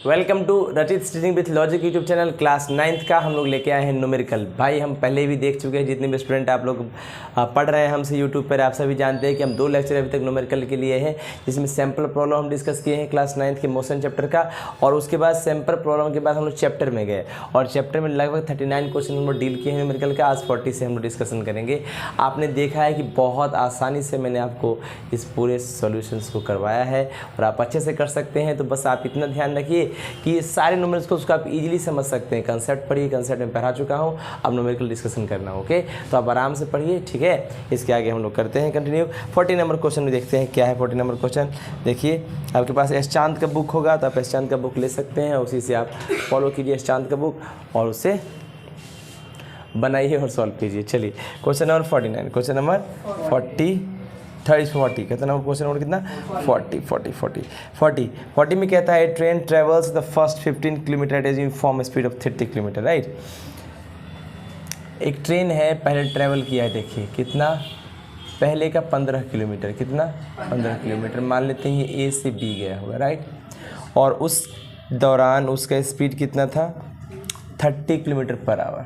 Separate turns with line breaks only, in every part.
Welcome to रचित studying with logic YouTube channel. Class 9th का हम लोग लेके आए हैं न्यूमेरिकल। भाई हम पहले भी देख चुके हैं, जितने भी स्टूडेंट आप लोग पढ़ रहे हैं हमसे यूट्यूब पर, आप सभी जानते हैं कि हम 2 लेक्चर अभी तक न्यूमेरिकल के लिए हैं, जिसमें सैम्पल प्रॉब्लम हम डिस्कस किए हैं क्लास 9th के मोशन चैप्टर का, और उसके बाद सैम्पल प्रॉब्लम के बाद हम लोग चैप्टर में गए और चैप्टर में लगभग 39 क्वेश्चन हम लोग डील किए हैं न्यूमेरिकल का। आज 40 से हम लोग डिस्कशन करेंगे। आपने देखा है कि बहुत आसानी से मैंने आपको इस पूरे सॉल्यूशंस को करवाया है और आप अच्छे से कर सकते हैं। तो बस आप इतना ध्यान रखिए कि सारे न्यूमेरिकल्स को उसको आप इजीली समझ सकते हैं। कंसेप्ट पढ़िए, कंसेप्ट में पढ़ा चुका हूँ, अब न्यूमेरिकल डिस्कशन करना। ओके, तो आप आराम से पढ़िए, ठीक है। इसके आगे हम लोग करते हैं कंटिन्यू। 40 नंबर क्वेश्चन में देखते हैं क्या है। 40 नंबर क्वेश्चन देखिए, आपके पास एस चांद का बुक होगा तो आप एस चांद का बुक ले सकते हैं, उसी से आप फॉलो कीजिए एस चांद का बुक और उससे बनाइए और सॉल्व कीजिए। चलिए क्वेश्चन नंबर 49, क्वेश्चन नंबर 40 कहता ना क्वेश्चन नंबर कितना 40 में कहता है train travels the first 15 kilometre eight uniform speed of 30 kilometre, right. एक ट्रेन है, पहले ट्रेवल किया है, देखिए कितना, पहले का 15 किलोमीटर, कितना 15 किलोमीटर मान लेते हैं, ये ए से बी गया होगा, राइट। और उस दौरान उसका स्पीड कितना था 30 किलोमीटर पर आवर,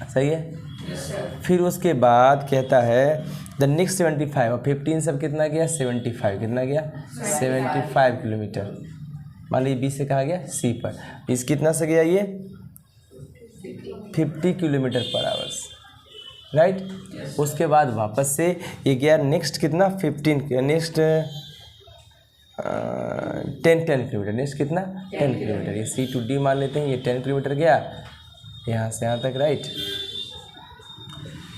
सही है। फिर उसके बाद कहता है द नेक्स्ट 75 और 15 सब कितना गया 75, कितना गया 75 किलोमीटर, मान लीजिए बी से कहा गया सी पर, इस कितना से गया ये 50 किलोमीटर पर आवर्स, राइट। उसके बाद वापस से ये गया नेक्स्ट कितना 15, नेक्स्ट 10 किलोमीटर, नेक्स्ट कितना 10 किलोमीटर, ये सी टू डी मान लेते हैं, ये 10 किलोमीटर गया यहाँ से यहाँ तक, राइट।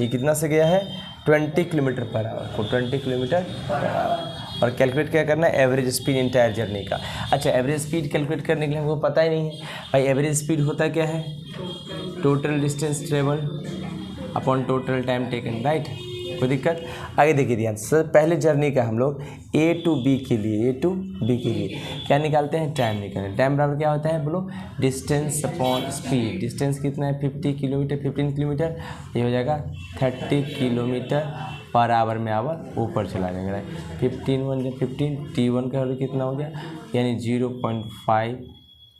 ये कितना से गया है 20 किलोमीटर पर आवर को, 20 किलोमीटर पर आवर। और कैलकुलेट क्या करना है, एवरेज स्पीड इंटायर जर्नी का। अच्छा, एवरेज स्पीड कैलकुलेट करने के लिए हमको पता ही नहीं है भाई, एवरेज स्पीड होता क्या है, total distance travel upon total time taken, right. कोई दिक्कत। आगे देखिए ध्यान से, पहले जर्नी का हम लोग ए टू बी के लिए क्या निकालते हैं, टाइम निकालते हैं। टाइम बराबर क्या होता है बोलो, डिस्टेंस अपॉन स्पीड। डिस्टेंस कितना है 50 किलोमीटर, 15 किलोमीटर, ये हो जाएगा 30 किलोमीटर पर आवर में आवर ऊपर चला जाएगा, राइट। 15 T1 का वैल्यू कितना हो गया, यानी 0.5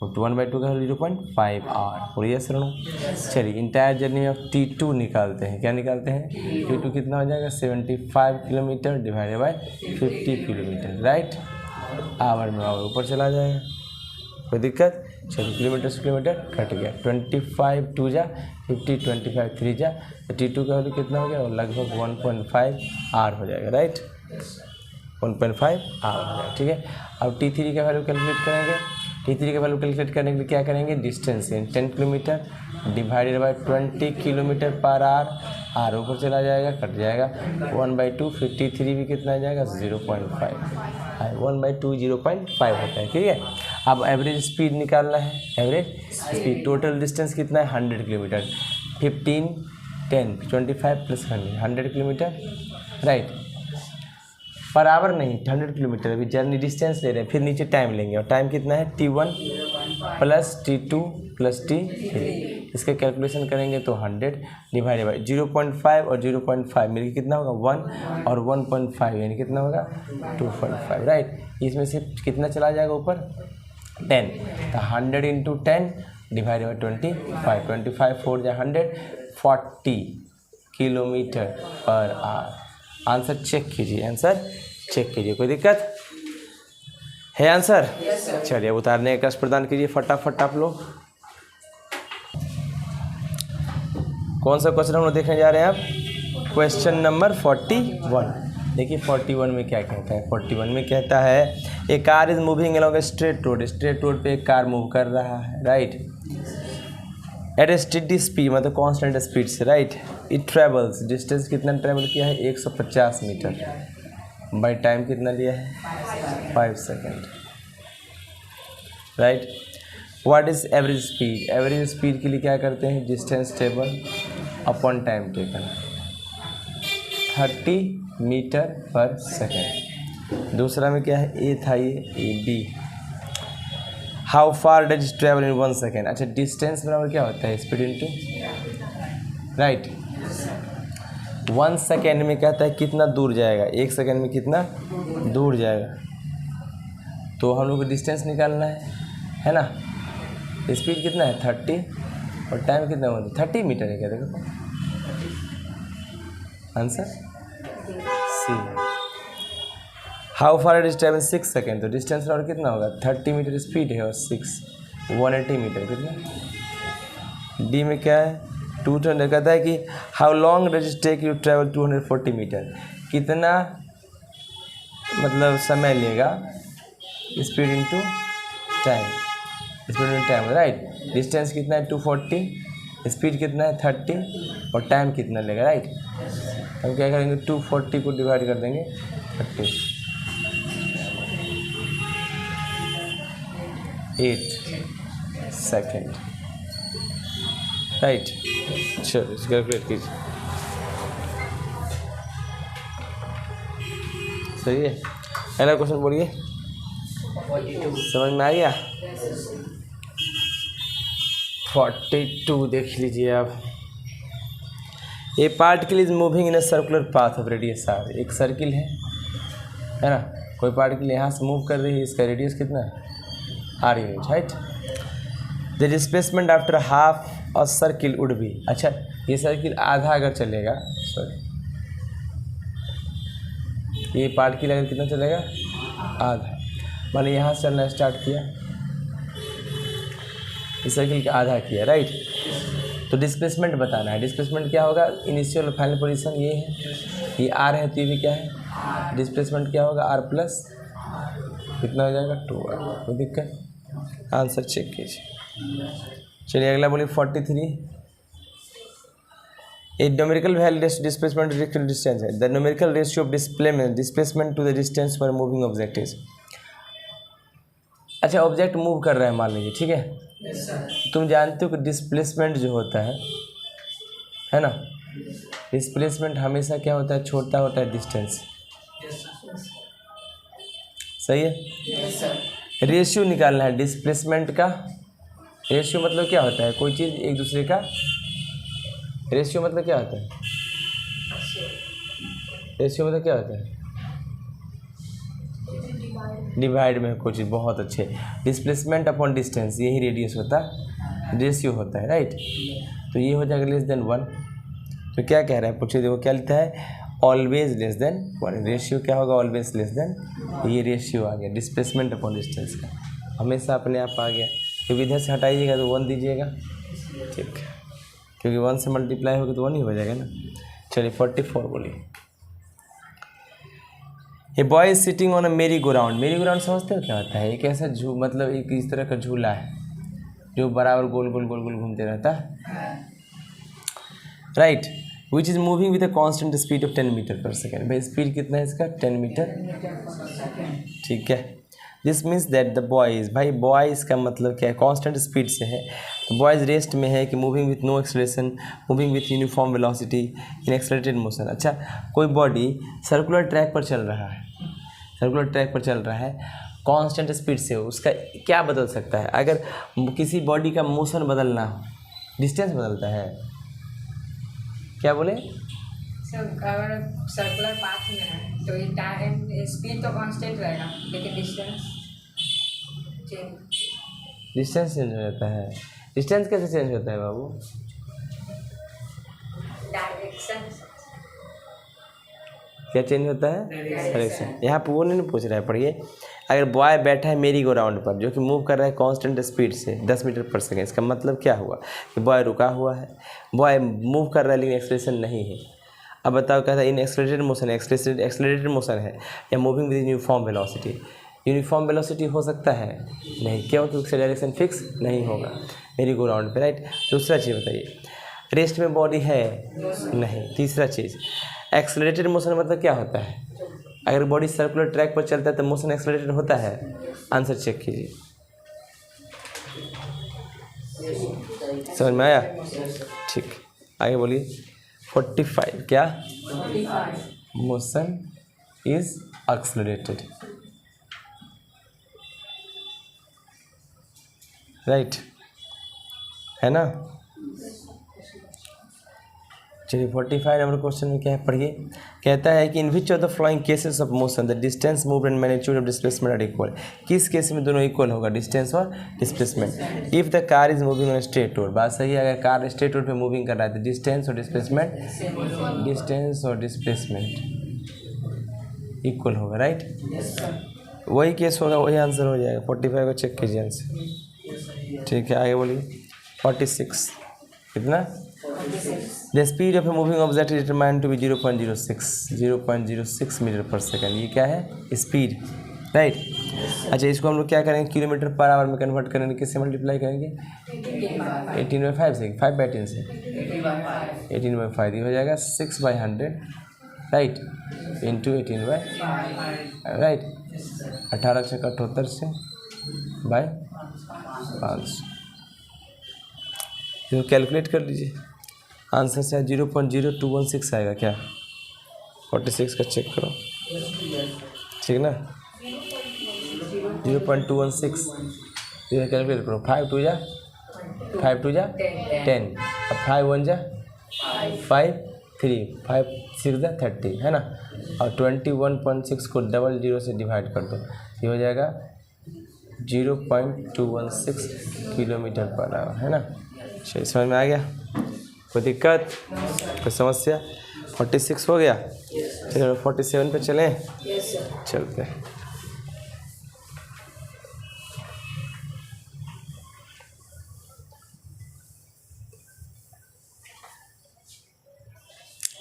और 1/2 का 0.5 आवर, और ये सरणों। चलिए इंटायर जर्नी में T2 निकालते हैं, क्या निकालते हैं, T2 कितना हो जाएगा 75 kilometre divided by 50 kilometre, right. Hour में आवर ऊपर चला जाएगा, कोई दिक्कत। चलिए किलोमीटर से किलोमीटर कट गया, 25 2 जा 50, 25 3 जा, तो T2 का वैल्यू कितना हो गया, और लगभग 1.5 आवर हो जाएगा, राइट। 1.5 आवर हो जाएगा, ठीक है। अब T3 का वैल्यू कैलकुलेट करेंगे। T3 का वैल्यू कैलकुलेट करने के लिए क्या करेंगे, distance 10 kilometre divided by 20 kilometre per hour, hour ऊपर चला जाएगा, कट जाएगा 1/2, 53 भी कितना आ जाएगा 0.5, 1/2 0.5 होता है, ठीक है। अब एवरेज स्पीड निकालना है, एवरेज स्पीड। टोटल डिस्टेंस कितना है 100 kilometre, 15 10 25 plus 100 kilometre, right. Per hour नहीं, 100 किलोमीटर, अभी जर्नी डिस्टेंस ले रहे हैं, फिर नीचे टाइम लेंगे, और टाइम कितना है T1 plus T2 plus T3, इसका कैलकुलेशन करेंगे तो 100 डिवाइडेड बाई 0.5 और 0.5 मिलकर कितना होगा 1, और 1.5 यानी कितना होगा 2.5, राइट। इसमें से कितना चला जाएगा ऊपर 10, तो 100 इंटू 10 डिवाइडेड बाई 25, 25 4 जा 100, 40 kilometre per hour. Answer check कीजिए, आंसर चेक कीजिए, कोई दिक्कत है आंसर। चलिए अब उतारने का कष्ट प्रदान कीजिए फटाफट आप लोग। कौन सा क्वेश्चन हम लोग देखने जा रहे हैं आप, क्वेश्चन नंबर 41। देखिए 41 में क्या कहता है, 41 में कहता है a car is moving along a straight road, straight road पे एक कार मूव कर रहा है, right, at a steady speed, मतलब कांस्टेंट स्पीड से, राइट। इट ट्रेवल्स, डिस्टेंस कितना ट्रेवल किया है 150 मीटर, बाई टाइम कितना लिया है 5 second, right. What is average speed, average speed के लिए क्या करते हैं, distance table upon time taken, 30 metre पर सेकेंड। दूसरा में क्या है, ए था ये B, how far does travel in 1 second. अच्छा, डिस्टेंस बराबर क्या होता है, स्पीड इंटू, राइट। 1 सेकेंड में कहता है कितना दूर जाएगा, 1 सेकेंड में कितना दूर जाएगा, तो हम लोग को डिस्टेंस निकालना है ना। स्पीड कितना है 30 और टाइम कितना होगा 30 मीटर है क्या, देखो answer C. How far is travel 6 second, तो डिस्टेंस और कितना होगा 30 मीटर स्पीड है और 6 180 मीटर कितना। डी में क्या है 200, कहता है कि how long does it take you travel 240 metre, कितना मतलब समय लेगा speed into time, speed into time right. Distance कितना है 240, स्पीड कितना है 30 और टाइम कितना लेगा राइट। हम क्या करेंगे 240 को डिवाइड कर देंगे 30, 8 सेकेंड राइट। चलो इस कैलकुलेट कीजिए, सही है। अगला क्वेश्चन बोलिए, समझ में आ गया। 42 देख लीजिए आप। A particle is moving in a circular path of radius R, एक सर्किल है ना, कोई पार्टिकल यहाँ से मूव कर रही है, इसका रेडियस कितना है R unit right. The displacement after half a circle would be, अच्छा ये सर्किल आधा अगर चलेगा, सॉरी ये पार्टिकल अगर कितना चलेगा आधा, मैंने यहाँ से चलना स्टार्ट किया, इस सर्किल का आधा किया राइट। तो डिस्प्लेसमेंट बताना है, डिस्प्लेसमेंट क्या होगा, इनिशियल और फाइनल पोजीशन ये है, ये आर है तो ये भी क्या है डिस्प्लेसमेंट क्या होगा आर प्लस कितना हो जाएगा 2r, कोई दिक्कत। आंसर चेक कीजिए। चलिए अगला बोलिए 43। A numerical value displacement distance है, the numerical ratio of displacement to the distance for moving object is. अच्छा ऑब्जेक्ट मूव कर रहा है मान लीजिए, ठीक है तुम जानते हो कि डिस्प्लेसमेंट जो होता है ना, डिस्प्लेसमेंट हमेशा क्या होता है छोटा होता है डिस्टेंस, सही है। रेशियो निकालना है डिस्प्लेसमेंट का, रेशियो मतलब क्या होता है कोई चीज़ एक दूसरे का, रेशियो मतलब क्या होता है, रेशियो मतलब क्या होता है डिवाइड में कोई चीज़, बहुत अच्छे। डिस्प्लेसमेंट अपॉन डिस्टेंस यही रेडियस होता है, रेशियो होता है राइट। तो ये हो जाएगा लेस देन 1, तो क्या कह रहा है पूछिए, देखो क्या लिखता है ऑलवेज लेस देन 1, रेशियो क्या होगा ऑलवेज लेस देन, ये रेशियो आ गया डिस्प्लेसमेंट अपॉन डिस्टेंस का, हमेशा अपने आप आ गया, क्योंकि इधर से हटाइएगा तो 1 दीजिएगा ठीक है, क्योंकि 1 से मल्टीप्लाई होगा तो 1 ही हो जाएगा ना। चलिए 44 बोलिए। A boy is sitting on a मेरी गो राउंड, मेरी गो राउंड समझते हो क्या होता है, एक ऐसा मतलब एक इस तरह का झूला है जो बराबर गोल गोल गोल गोल घूमते रहता है right, which is moving with a constant speed of 10 metre पर सेकेंड। भाई स्पीड कितना है इसका 10 मीटर ठीक है। This means that the boys, भाई बॉयज़ का मतलब क्या है कांस्टेंट स्पीड से है, तो बॉयज़ रेस्ट में है कि moving with no acceleration, moving with uniform velocity in accelerated motion. अच्छा कोई बॉडी सर्कुलर ट्रैक पर चल रहा है, सर्कुलर ट्रैक पर चल रहा है कांस्टेंट स्पीड से, उसका क्या बदल सकता है, अगर किसी बॉडी का मोशन बदलना हो डिस्टेंस बदलता है, क्या बोले
अगर सर्कुलर पाथ में है तो ये टाइम स्पीड तो कांस्टेंट रहेगा लेकिन
डिस्टेंस चेंज हो जाता है। डिस्टेंस कैसे चेंज होता है बाबू,
डायरेक्शन
क्या चेंज होता है डायरेक्शन। यहाँ पर वो नहीं पूछ रहा है, पढ़िए अगर बॉय बैठा है मेरी गो राउंड पर जो कि मूव कर रहा है कांस्टेंट स्पीड से 10 मीटर पर सेकेंड, इसका मतलब क्या हुआ कि बॉय रुका हुआ है, बॉय मूव कर रहा है लेकिन एक्सेलरेशन नहीं है। अब बताओ क्या था इन एक्सेलरेटेड मोशन, एक्सेलरेटेड मोशन है या moving with uniform velocity, uniform velocity हो सकता है नहीं, क्यों क्योंकि उसका डायरेक्शन फिक्स नहीं होगा मेरी गो राउंड पे राइट। दूसरा चीज़ बताइए रेस्ट में बॉडी है नहीं। तीसरा चीज़ एक्सेलरेटेड मोशन मतलब क्या होता है, अगर बॉडी सर्कुलर ट्रैक पर चलता है तो मोशन एक्सेलरेटेड होता है। आंसर चेक कीजिए, समझ में आया ठीक। आगे बोलिए 45 क्या मोशन इज एक्सेलरेटेड राइट है ना। चलिए 45 नंबर क्वेश्चन में क्या है पढ़िए। कहता है कि in which of the following cases of motion the distance move and magnitude of displacement are equal. किस केस में दोनों इक्वल होगा, डिस्टेंस और displacement. If the car is moving on straight road, बात सही है, अगर कार स्ट्रेट रोड पे मूविंग कर रहा है तो डिस्टेंस और डिस्प्लेसमेंट इक्वल होगा, राइट। वही केस होगा, वही आंसर हो जाएगा। 45 को चेक कीजिए आंसर। ठीक है, आगे बोलिए। 46 कितना। The speed of a moving object is determined to be 0.06 metre पर सेकेंड। ये क्या है, स्पीड, राइट। अच्छा, इसको हम लोग क्या करेंगे, किलोमीटर पर आवर में कन्वर्ट करेंगे, किससे मल्टीप्लाई करेंगे, 18/5 से, 5/10 से, 18/5 ये हो जाएगा 6/100, राइट, इंटू 18/5, राइट। 18/78 से बाय 500। तो कैलकुलेट कर लीजिए, आंसर से 0.0216 आएगा क्या। 46 का चेक करो, ठीक ना, 0.216 ये कैलकुलेट करो। 5 2 जा 10, अब 5 1 जा 5 3, 5 6 जा 30 है ना। और 21.6 को 00 से डिवाइड कर दो, ये हो जाएगा 0.216 किलोमीटर पर आवर, है ना। चलिए, समझ में आ गया, कोई दिक्कत, कोई समस्या। 46 हो गया। चलो 47 पे चलें, चलते हैं।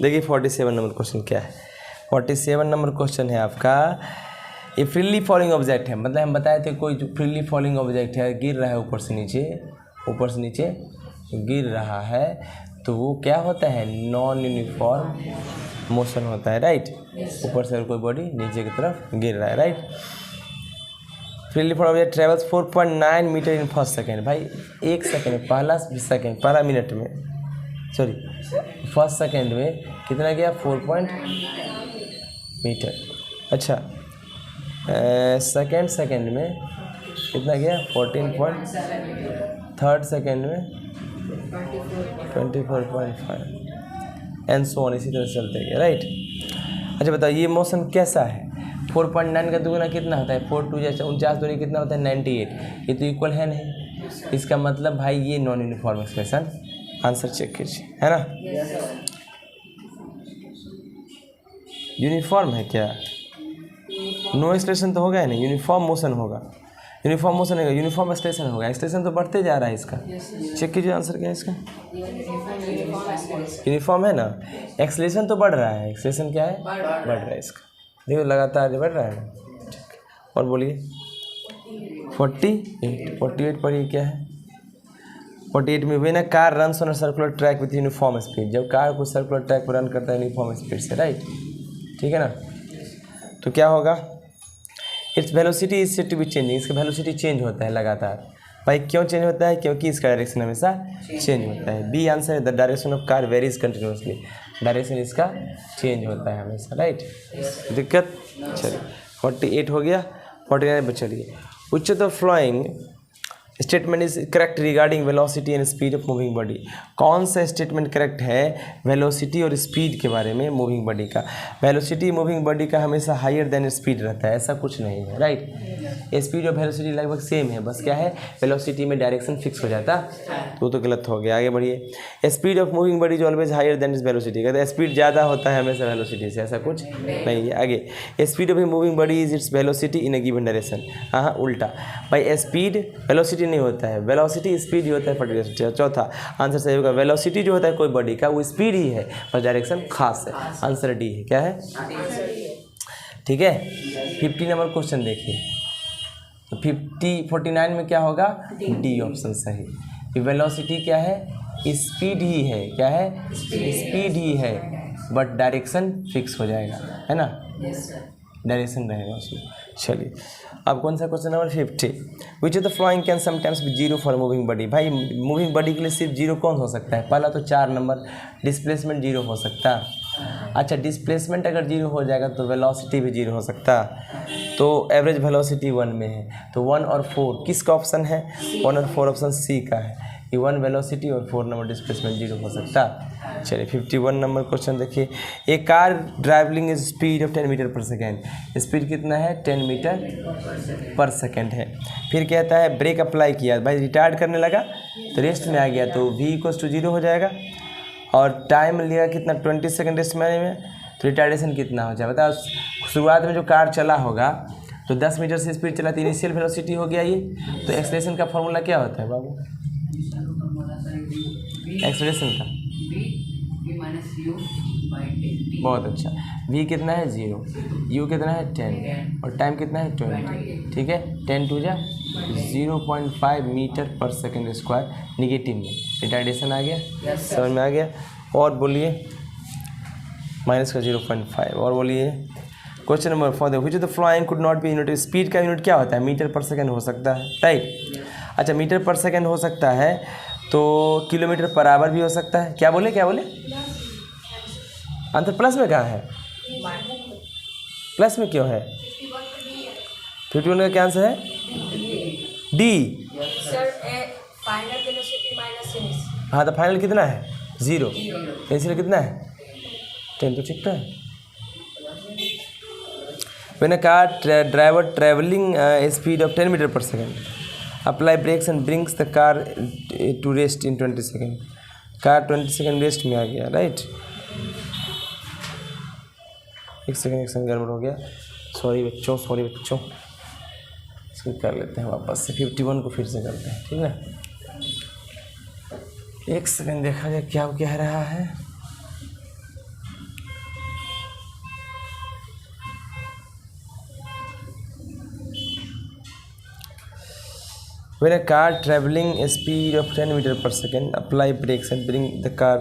देखिए 47 नंबर क्वेश्चन क्या है। 47 नंबर क्वेश्चन है आपका, ये फ्रीली फॉलिंग ऑब्जेक्ट है, मतलब हम बताए थे कोई फ्रीली फॉलिंग ऑब्जेक्ट है, गिर रहा है ऊपर से नीचे गिर रहा है, तो वो क्या होता है, नॉन यूनिफॉर्म मोशन होता है, राइट। ऊपर से कोई बॉडी नीचे की तरफ गिर रहा है, right. Freely falling object travels 4.9 metre in first second. भाई एक सेकेंड, पहला मिनट में, सॉरी फर्स्ट सेकेंड में कितना गया, 4 मीटर। अच्छा, सेकेंड में कितना गया, 14. थर्ड सेकेंड में 24.5 एंड सो ऑन, इसी तरह से चलते गए, राइट। अच्छा बताओ, ये मोशन कैसा है। 4.9 का दुगुना कितना होता है, 4 2 49 दूनी कितना होता है, 98। ये तो इक्वल है नहीं, इसका मतलब भाई ये non uniform expression. Answer check कीजिए, है ना। यूनिफॉर्म है क्या, नो एक्सप्रेशन तो होगा ही नहीं, यूनिफॉर्म मोशन होगा, यूनिफॉर्म एक्सप्रेशन होगा। एक्सप्रेशन तो बढ़ते जा रहा है इसका। चेक कीजिए आंसर क्या है इसका, यूनिफॉर्म है ना। एक्सलेशन तो बढ़ रहा है, एक्सलेशन क्या है, बढ़ रहा है इसका, देखो लगातार बढ़ रहा है ना। और बोलिए 48 पढ़िए क्या है। 48 में when a car runs on a circular track with uniform speed, जब कार को सर्कुलर ट्रैक पर रन करता है यूनिफॉर्म स्पीड से, राइट, ठीक है ना। तो क्या होगा, its velocity is said to be changing, इसका वेलोसिटी चेंज होता है लगातार। भाई क्यों चेंज होता है, क्योंकि इसका डायरेक्शन हमेशा चेंज होता है। बी आंसर है, the direction of car varies continuously, direction इसका चेंज होता है हमेशा, राइट। दिक्कत, चलिए 48 हो गया। 49 पे चलिए, विच of the following statement is correct regarding velocity and speed of moving body. कौन सा स्टेटमेंट करेक्ट है वेलोसिटी और स्पीड के बारे में मूविंग बॉडी का। वेलोसिटी मूविंग बॉडी का हमेशा हायर देन स्पीड रहता है, ऐसा कुछ नहीं है, राइट। स्पीड और वेलोसिटी लगभग सेम है, बस क्या है, वेलोसिटी में डायरेक्शन फिक्स हो जाता, तो गलत हो गया। आगे बढ़िए, speed of moving body is always higher than is velocity, कहते हैं स्पीड ज़्यादा होता है हमेशा वेलोसिटी से, ऐसा कुछ नहीं है। आगे, speed of a moving body is its velocity in A given direction. हाँ, उल्टा भाई, स्पीड वेलोसिटी नहीं होता है, वेलोसिटी स्पीड ही होता है पर्टिकुलर। चौथा आंसर सही होगा, वेलोसिटी जो होता है कोई बॉडी का वो स्पीड ही है, पर डायरेक्शन खास है। आंसर डी है, क्या है, ठीक है। 50 नंबर क्वेश्चन देखिए, तो 49 में क्या होगा, डी ऑप्शन सही। वेलोसिटी क्या है, स्पीड ही है, क्या है, स्पीड ही है, बट डायरेक्शन फिक्स हो जाएगा, है ना, डायरेक्शन रहेगा उसमें। चलिए, अब कौन सा question number 50, which of the following can sometimes be zero for moving body. भाई मूविंग बॉडी के लिए सिर्फ जीरो कौन हो सकता है, पहला तो 4 नंबर डिस्प्लेसमेंट जीरो हो सकता। अच्छा, डिस्प्लेसमेंट अगर जीरो हो जाएगा तो वेलोसिटी भी जीरो हो सकता, तो एवरेज वेलोसिटी 1 में है, तो 1 और 4 किसका ऑप्शन है, 1 और 4 ऑप्शन सी का है कि 1 वेलोसिटी और 4 नंबर डिस्प्लेसमेंट जीरो हो सकता। चलिए 51 नंबर क्वेश्चन देखिए। ए कार ड्राइवलिंग स्पीड ऑफ 10 मीटर पर सेकेंड। स्पीड कितना है? 10 मीटर पर सेकेंड है। फिर कहता है ब्रेक अप्लाई किया, भाई रिटार्ड करने लगा तो रेस्ट में आ गया, तो v=0 हो जाएगा। और टाइम लिया कितना? 20 सेकेंड रेस्ट में, तो रिटार्डेशन कितना हो जाएगा? बताओ। शुरुआत में जो कार चला होगा तो 10 मीटर से स्पीड चला, तो इनिशियल वेलोसिटी हो गया ये। तो एक्सेलरेशन का फॉर्मूला क्या होता है बाबू? एक्सेलरेशन का बहुत अच्छा। v कितना है? 0, u कितना है? 10 और टाइम कितना है? 20। ठीक है, 10 टू जा 0.5 मीटर पर सेकेंड स्क्वायर निगेटिव में। रिटार्डेशन आ गया, समझ में आ गया। और बोलिए माइनस का 0.5। और बोलिए question number 4 which of the flying could not be unit. Speed का यूनिट क्या होता है? मीटर पर सेकेंड हो सकता है, राइट। अच्छा, मीटर पर सेकेंड हो सकता है तो किलोमीटर पर आवर भी हो सकता है। क्या बोले? आंसर प्लस में कहाँ है? प्लस में क्यों है? 51 का क्या आंसर है? D.
Sir final velocity minus initial.
हाँ, तो फाइनल कितना है? 0। इनिशियल कितना है? 10। तो ठीक है। When a car driver travelling speed of 10 metre पर second apply brakes and brings the car to rest in 20 second. Car 20 second rest में आ गया, राइट। एक सेकेंड गड़बड़ हो गया, सॉरी बच्चों। इसको कर लेते हैं वापस से, 51 को फिर से करते हैं, ठीक है। एक सेकेंड देखा जाए क्या कह रहा है। When a car traveling a speed of 10 meter per second apply brakes and bring the car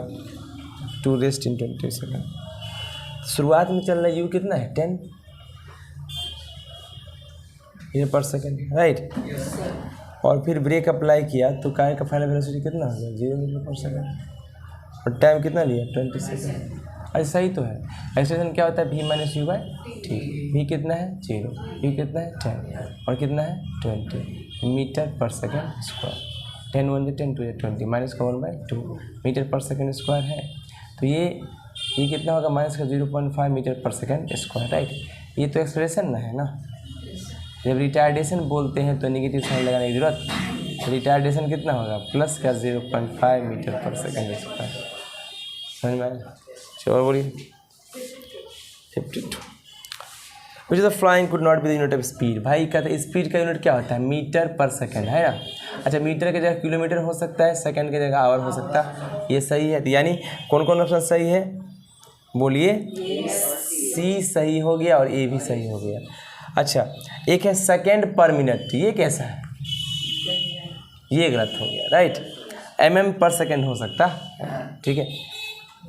to rest in 20 seconds। शुरुआत में चल रहा है u कितना है? 10 मीटर पर सेकेंड, राइट। और फिर ब्रेक अप्लाई किया तो कार का फाइनल वेलोसिटी कितना हो गया? 0 मीटर पर सेकेंड। और टाइम कितना लिया? 20 सेकेंड। अरे सही तो है। एक्सेलरेशन क्या होता है? v-u/t। v कितना है? 0, u कितना है? 10 और कितना है? 20 मीटर पर सेकेंड स्क्वायर। 10 1 से 10 2 20 माइनस का 1/2 मीटर पर सेकेंड स्क्वायर है। तो ये कितना होगा? माइनस का 0.5 मीटर पर सेकेंड स्क्वायर, राइट। ये तो एक्सेलरेशन ना है ना। जब रिटार्डेशन बोलते हैं तो नेगेटिव साइन लगाने की जरूरत। तो रिटार्डेशन कितना होगा? प्लस का 0.5 मीटर पर सेकेंड स्क्वायर। समझ में आया? चलो बोलिए 52। विच of the flying could not be the unit of speed. भाई कहते हैं स्पीड का यूनिट क्या होता है? मीटर पर सेकेंड, है ना। अच्छा, मीटर की जगह किलोमीटर हो सकता है, सेकेंड की जगह आवर हो सकता है। ये सही है, यानी कौन कौन ऑप्शन सही है? बोलिए। सी सही हो गया और ए भी सही हो गया। अच्छा, एक है सेकेंड पर मिनट, ये कैसा है? ये गलत हो गया, राइट। mm पर सेकेंड हो सकता, ठीक है।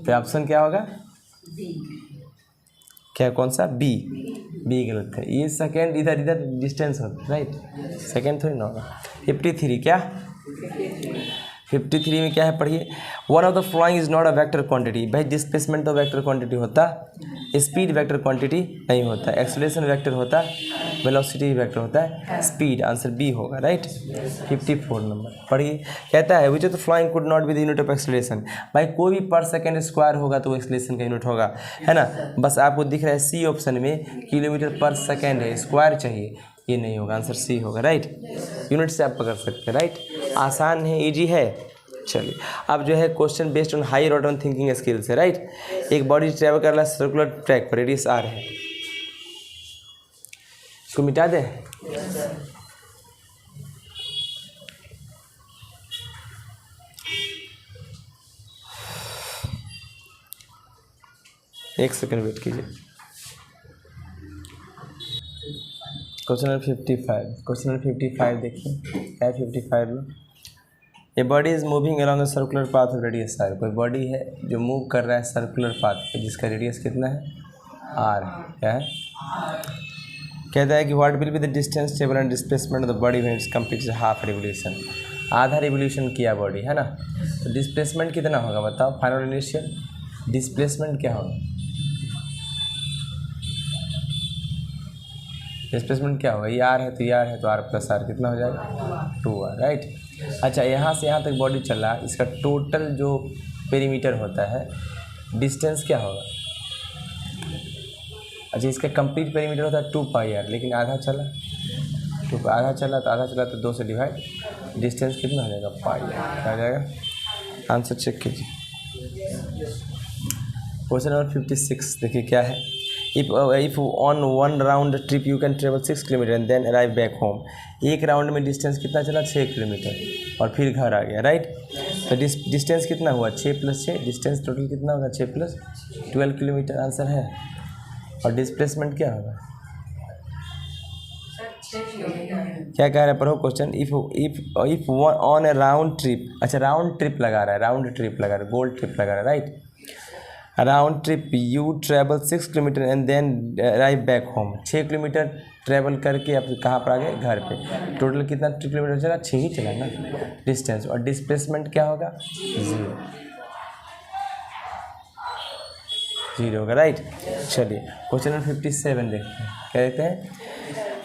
तो ऑप्शन क्या होगा? क्या, कौन सा? बी गलत है। ये सेकेंड इधर डिस्टेंस होता है, राइट। सेकेंड थोड़ी ना होगा। 53 क्या? 53 में क्या है? पढ़िए। One of the following is not a vector quantity. भाई डिस्प्लेसमेंट तो वेक्टर क्वांटिटी होता, स्पीड वेक्टर क्वांटिटी नहीं होता। एक्सेलरेशन वेक्टर होता, वेलोसिटी वेक्टर होता है, स्पीड। आंसर बी होगा, राइट। 54 नंबर पढ़िए। कहता है विच of the flying could not be the unit of acceleration. भाई कोई भी पर सेकेंड स्क्वायर होगा तो वो एक्सेलरेशन का यूनिट होगा, है ना। बस आपको दिख रहा है सी ऑप्शन में किलोमीटर पर सेकेंड है, स्क्वायर चाहिए, ये नहीं होगा। आंसर सी होगा, राइट। यूनिट से आप पकड़ सकते हैं, राइट। आसान है, इजी है। चलिए अब जो है question based on higher order thinking skills है, राइट। एक बॉडी ट्रैवल कर रहा है सर्कुलर ट्रैक पर, रेडियस आर है। इसको मिटा दें। एक सेकंड वेट कीजिए। क्वेश्चन नंबर 55 देखिए क्या है 55 में। A body is moving along a circular path of radius R. कोई बॉडी है जो मूव कर रहा है सर्कुलर पाथ पे जिसका रेडियस कितना है? आर। क्या है? कहता है कि what will be the distance table and displacement of the body when it's completes half revolution. आधा रिवोल्यूशन किया बॉडी, है ना। तो डिस्प्लेसमेंट कितना होगा बताओ? फाइनल इनिशियल डिस्प्लेसमेंट क्या होगा? डिस्प्लेसमेंट क्या होगा? ये आर है तो आर प्लस आर कितना हो जाएगा? 2r, right. अच्छा, यहाँ से यहाँ तक बॉडी चला, इसका टोटल जो पेरीमीटर होता है, डिस्टेंस क्या होगा? अच्छा, इसका कंप्लीट पेरीमीटर होता है 2πr, लेकिन आधा चला तो आधा चला तो 2 से डिवाइड, डिस्टेंस कितना हो जाएगा? πr। क्या हो जाएगा? आंसर चेक कीजिए। क्वेश्चन नंबर 56 देखिए क्या है। If on one round trip you can travel 6 kilometre and then arrive back home. एक राउंड में डिस्टेंस कितना चला? 6 किलोमीटर और फिर घर आ गया, राइट। तो डिस्टेंस कितना हुआ? 6 + 6, डिस्टेंस टोटल कितना होगा? 6 + 12 किलोमीटर आंसर है। और डिस्प्लेसमेंट क्या होगा?
Sir 6 kilometre.
क्या कह रहा है? पढ़ो question. If on A round trip, अच्छा राउंड ट्रिप लगा रहा है, राउंड ट्रिप लगा रहा है, गोल ट्रिप लगा रहा है, right. Round trip you travel 6 kilometre and then arrive back home. 6 kilometre travel करके अब कहाँ पर आ गए? घर पे। टोटल कितना किलोमीटर चला? 6 ही चला ना डिस्टेंस। और डिस्प्लेसमेंट क्या होगा? 0 होगा, राइट। चलिए क्वेश्चन नंबर 57 देखते हैं। क्या देखते हैं?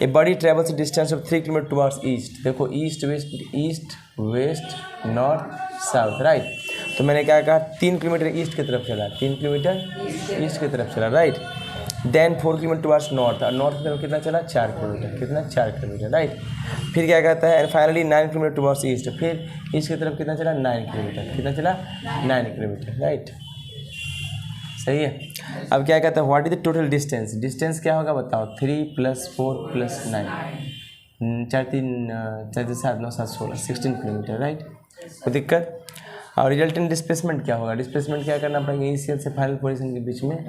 A body travels distance of 3 kilometre towards east. देखो east west north south, right. तो मैंने क्या कहा? 3 किलोमीटर ईस्ट की तरफ चला, 3 किलोमीटर ईस्ट की तरफ चला, right. Then 4 kilometre towards north, और नॉर्थ की तरफ कितना चला? 4 किलोमीटर। कितना? 4 किलोमीटर, राइट। फिर क्या कहता है? And finally 9 kilometre towards east. फिर ईस्ट की तरफ कितना चला? 9 किलोमीटर। कितना चला? 9 किलोमीटर, राइट। सही है। अब क्या कहता है? What is the total distance? Distance क्या होगा बताओ? 3 + 4 + 9, 4 3 7 9 7 16, 16 किलोमीटर, राइट। कोई दिक्कत? और रिजल्टेंट डिस्प्लेसमेंट क्या होगा? डिस्प्लेसमेंट क्या करना पड़ेगा? इनिशियल से फाइनल पोजीशन के बीच में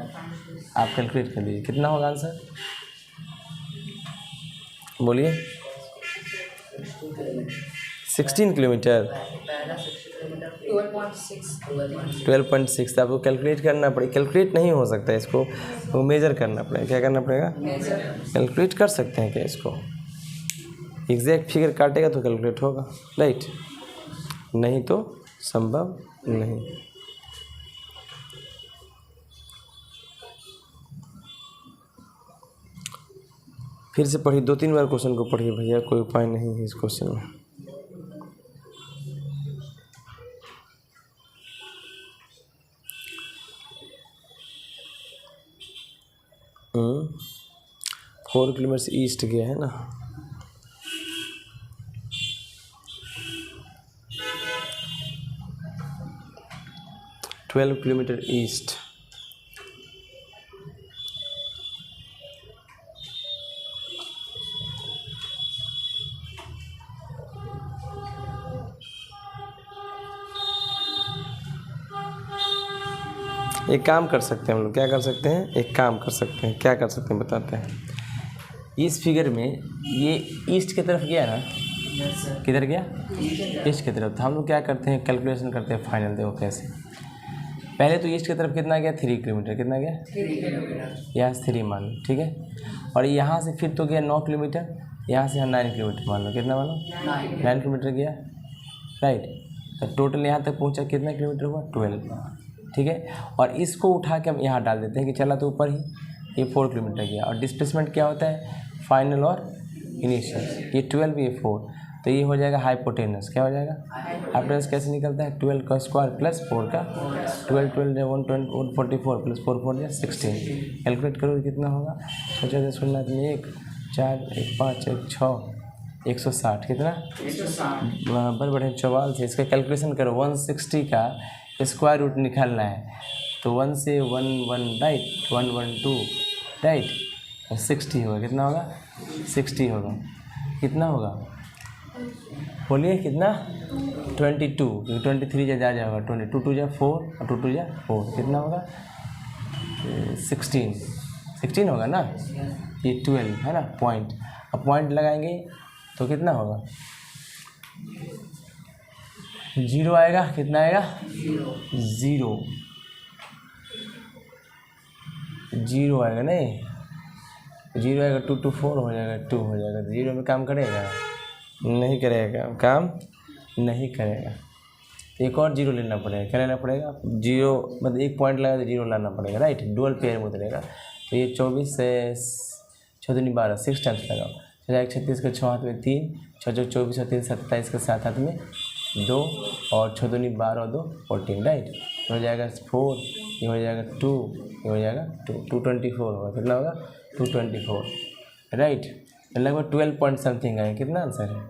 आप कैलकुलेट कर लीजिए। कितना होगा आंसर? बोलिए। 16 किलोमीटर, 12.6 आपको कैलकुलेट करना पड़ेगा। कैलकुलेट नहीं हो सकता है इसको, वो मेजर करना पड़ेगा। क्या करना पड़ेगा? कैलकुलेट कर सकते हैं क्या इसको? एग्जैक्ट फिगर काटेगा तो कैलकुलेट होगा, राइट। नहीं तो संभव नहीं। फिर से पढ़िए, 2-3 बार क्वेश्चन को पढ़िए भैया, कोई उपाय नहीं है इस क्वेश्चन में। हम्म, 4 किलोमीटर से ईस्ट गया है ना। Twelve kilometre east. एक काम कर सकते हैं हम लोग, क्या कर सकते हैं? एक काम कर सकते हैं, क्या कर सकते हैं बताते हैं। इस फिगर में ये ईस्ट की तरफ गया ना, किधर गया? ईस्ट की तरफ। तो हम लोग क्या करते हैं? कैलकुलेशन करते हैं फाइनल। देखो कैसे। पहले तो ईस्ट की तरफ कितना गया? 3 किलोमीटर। कितना गया?
3 किलोमीटर।
यहाँ से 3 मान लो, ठीक है। और यहाँ से फिर तो गया 9 किलोमीटर, यहाँ से यहाँ 9 किलोमीटर मान लो। कितना मान लो? 9 किलोमीटर गया, राइट। तो टोटल यहाँ तक पहुँचा कितना किलोमीटर हुआ? 12, ठीक है। और इसको उठा के हम यहाँ डाल देते हैं कि चला तो ऊपर ही, ये 4 किलोमीटर गया। और डिस्प्लेसमेंट क्या होता है? फाइनल और इनिशियल। ये 12, ये 4, तो ये हो जाएगा हाइपोटेनस। क्या हो जाएगा? हाइपोटेनस कैसे निकलता है? 12 का स्क्वायर प्लस 4 का, 12 144 प्लस 4 4 16। कैलकुलेट करो कितना होगा? सोचा 0 1 4 1 5 1 6 160। कितना? 160 बड़े चौवाल से इसका कैलकुलेशन करो। 160 का स्क्वायर रूट निकालना है, तो 1 से 1 1, राइट, 1 1 2, राइट, और 60 होगा। कितना होगा? 60 होगा। कितना होगा? बोलिए कितना? 22, क्योंकि 23 जा जाएगा, 22 2 जा 4 और 2 2 जा 4। कितना होगा? 16 होगा ना। ये 12 है ना पॉइंट। अब पॉइंट लगाएंगे तो कितना होगा? 0 आएगा। कितना आएगा? 0 आएगा। नहीं 0 आएगा, 2 2 4 हो जाएगा, 2 हो जाएगा। तो 0 में काम करेगा? नहीं करेगा, काम नहीं करेगा। एक और 0 लेना पड़ेगा। क्या लेना पड़ेगा? 0 मतलब एक पॉइंट लगा तो 0 लाना पड़ेगा, राइट। डुअल पेयर में उतरेगा। तो ये 24 से 6 दूनी 12, 6 टाइम्स लगाओ। 36 के 6 हाथ में 3, 6 24 और 3 27 के 7 हाथ में 2 और 6 दूनी 12 और 2 14, राइट। हो जाएगा 4, ये हो जाएगा 2, ये हो जाएगा 224 होगा। कितना होगा? 224, राइट। लगभग 12 पॉइंट समथिंग है। कितना आंसर है?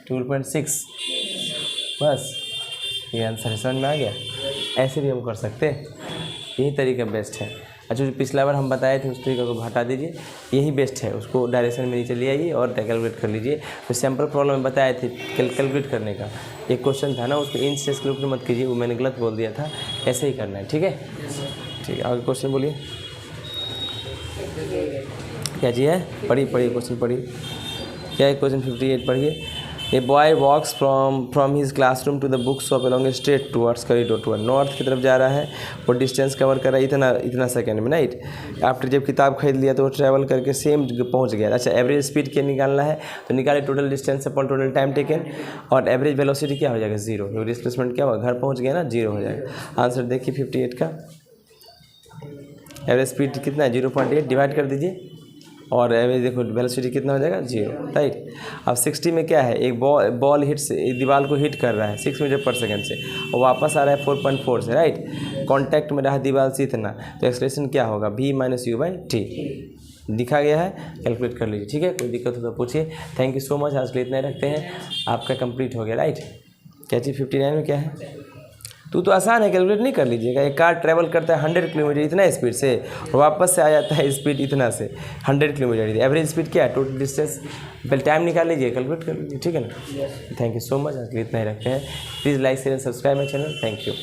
12.6। बस ये आंसर है, समझ में आ गया। ऐसे भी हम कर सकते हैं, यही तरीका बेस्ट है। अच्छा, जो पिछला बार हम बताए थे उस तरीके को हटा दीजिए, यही बेस्ट है। उसको डायरेक्शन में नीचे ले आइए और कैलकुलेट कर लीजिए। तो सैम्पल प्रॉब्लम में बताए थे कैलकुलेट करने का एक क्वेश्चन था ना, उसको इंच से कैलकुलेट मत कीजिए, वो मैंने गलत बोल दिया था। ऐसे ही करना है, ठीक है। ठीक है, आगे क्वेश्चन बोलिए। क्या जी है? पढ़िए क्वेश्चन पढ़िए। क्या है क्वेश्चन 58 पढ़िए। A boy walks from his classroom to the book shop along straight towards corridor toward. North की तरफ जा रहा है, वो डिस्टेंस कवर कर रहा है इतना सेकंड में, राइट। आफ्टर जब किताब खरीद लिया तो वो ट्रैवल करके सेम पहुंच गया। अच्छा, एवरेज स्पीड क्या निकालना है? तो निकाले total distance upon total time taken, और एवरेज वेलोसिटी क्या हो जाएगा? 0। क्योंकि डिस्प्लेसमेंट क्या होगा? घर पहुँच गया ना, 0 हो जाएगा। आंसर देखिए 58 का। एवरेज स्पीड कितना है? 0.8 डिवाइड कर दीजिए, और एवरेज देखो वेलोसिटी कितना हो जाएगा? 0, राइट। अब 60 में क्या है? एक बॉल हिट से एक दीवार को हिट कर रहा है 6 मीटर पर सेकंड से, और वापस आ रहा है 4.4 से, राइट। कांटेक्ट में रहा दीवार से इतना, तो एक्सेलरेशन क्या होगा? v - u/t दिखा गया है। कैलकुलेट कर लीजिए, ठीक है। कोई दिक्कत हो तो पूछिए। Thank you so much. आज के लिए इतना ही रखते हैं। आपका कंप्लीट हो गया, राइट। क्या चीज़ 59 में क्या है? तो आसान है, कैलकुलेट नहीं कर लीजिएगा। एक कार ट्रैवल करता है 100 किलोमीटर इतना स्पीड से, और वापस से आ जाता है स्पीड इतना से 100 किलोमीटर। एवरेज स्पीड क्या है? Total distance. पहले टाइम निकाल लीजिए, कैलकुलेट कर लीजिए, ठीक है ना। Thank you so much. आज के लिए इतना ही रखते हैं। Please like share and subscribe my channel. Thank you.